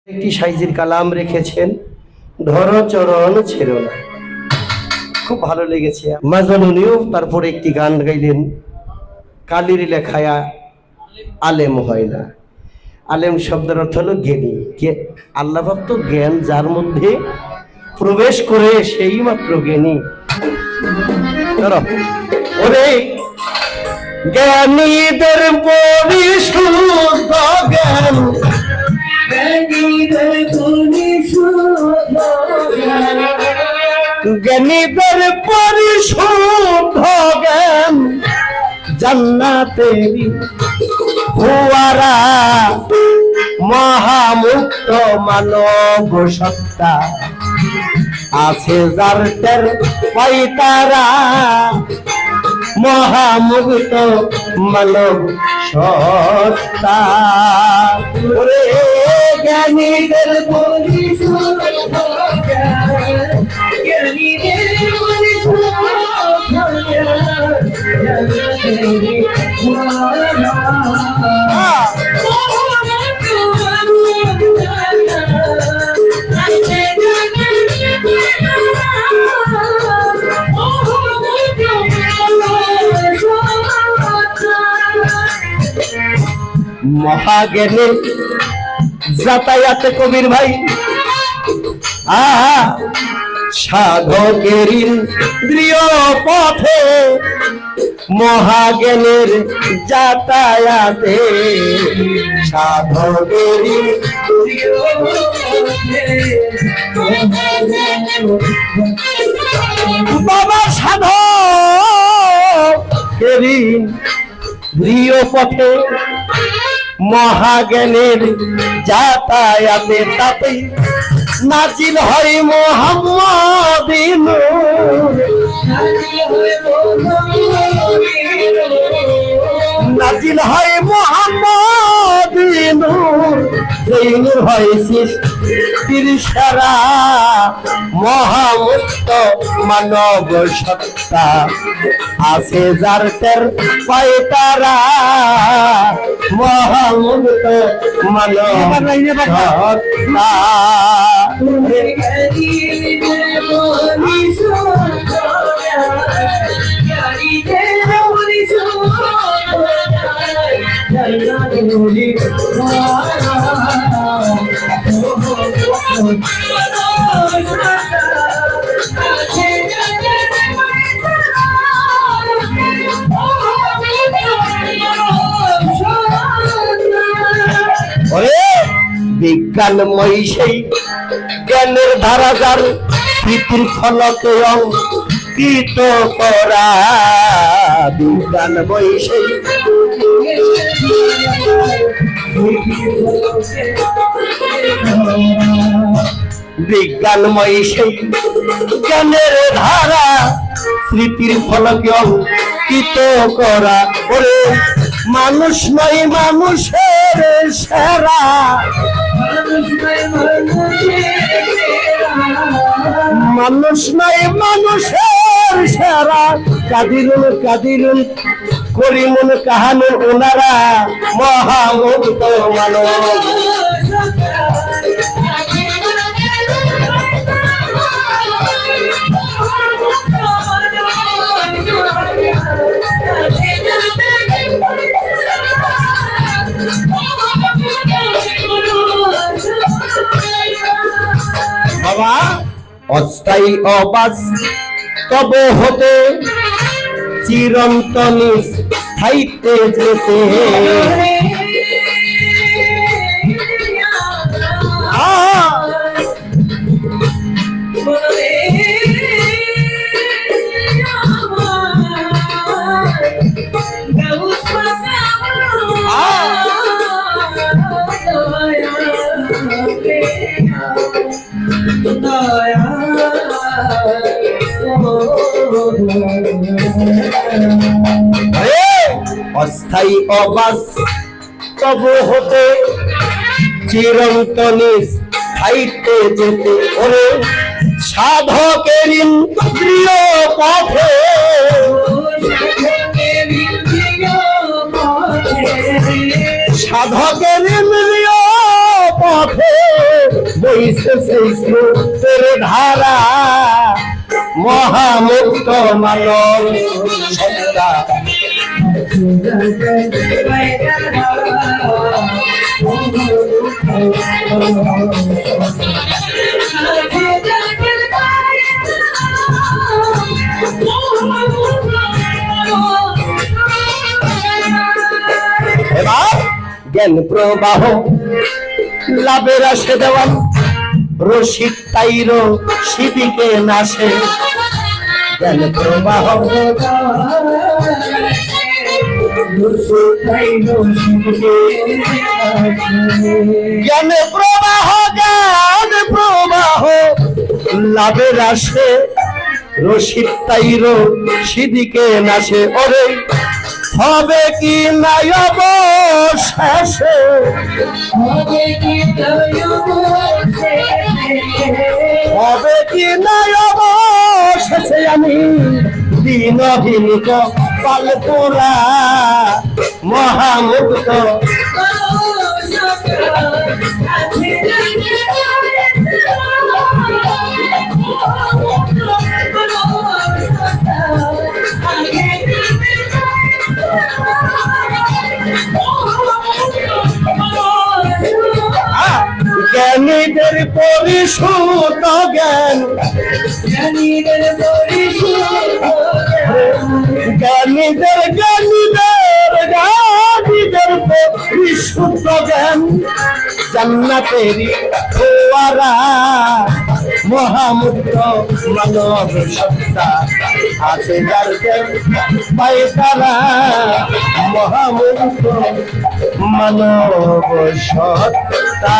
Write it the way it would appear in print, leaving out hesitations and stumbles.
একটি সাইজির কালাম রেখেছেন, ধরো চরণ ছেড়ো না। খুব ভালো লেগেছে। মাজান উনিও তারপরে একটি গান গাইলেন, কালির লেখায় আলেম হয় না। আলেম শব্দের অর্থ হলো জ্ঞানী। আল্লাহ ভক্ত জ্ঞান যার মধ্যে প্রবেশ করে সেই মাত্র জ্ঞানী। ধরো ওরে জ্ঞানীদের পরিশুদ্ধ জ্ঞান, জ্ঞানীদের পরিশুদ্ধ জ্ঞান জান্নাতেরি ফুয়ারা, মহামুক্ত মানব সত্তা আছে যার টের পাই তারা, মহামুক্ত মানব সত্তা। ওরে জ্ঞানীদের পরিশুদ্ধ জ্ঞান, জ্ঞানীদের পরিশুদ্ধ জ্ঞান জান্নাতেরি ফুয়ারা। মহাজ্ঞানী যাতায়াতে কবির ভাই সাধকের ইন্দ্রিয় পথে, মহাজ্ঞানের যাতায়াতে সাধকের ইন্দ্রিয় পথে। বাবা সাধকের ইন্দ্রিয় পথে, মহাজ্ঞানের যাতায়াতে তাতে নাজিল হয় মুহাম্মদ নূর, নাজিল হয় মুহাম্মদ নূর, সেই নূর হয় সৃষ্টির সারা, মহামুক্ত মানব সত্তা আছে যার টের পাই তারা, মহামুক্ত মানব সত্তা। বিজ্ঞানময়ী সেই জ্ঞানের ধারা যার স্মৃতির ফলকে অঙ্কিত করা, বিজ্ঞানময়ী সেই বিজ্ঞানময়ী সেই জ্ঞানের ধারা স্মৃতির ফলকে অঙ্কিত করা। ওরে মানুষ নয় মানুষের সেরা, মানুষ নয় মানুষের সেরা, কাদিরুল কাদিরুল করিমুল কাহানুল ওনারা, মহামুক্ত মানব। বাবা অস্থায়ী অবাস্তব হতে চিরন্তন স্থায়িত্বে যেতে, অস্থায়ী অবাস্তব হতে চিরন্তন স্থায়িত্বে যেতে। ওরে সাধকের ইন্দ্রিয় পথে, সাধকের ইন্দ্রিয় পথে বইছে সেই স্রোতের ধারা মহামুক্ত মানব সত্তা। এবার জ্ঞান প্রবাহ লাভের আসে দেওয়ান রশিদ তাইর সিদিকে নাশে। জ্ঞান প্রবাহ জ্ঞান প্রবাহ জ্ঞান প্রবাহ লাভের আসে রশিদ তাইর সিদিকে নাশে। ওরে হবে কি নাই অবশেষে, হবে কি নাই অবশেষে আমি দিনহীন কপাল পোড়া মহামুক্ত। জ্ঞানীদের পরিশুদ্ধ জ্ঞান, জ্ঞানীদের জ্ঞানীদের পরিশুদ্ধ জ্ঞান জান্নাতেরই ফোয়ারা মহামুক্ত মানব সত্তা আছে যার পায় তারা মহামুক্ত মানব সত্তা।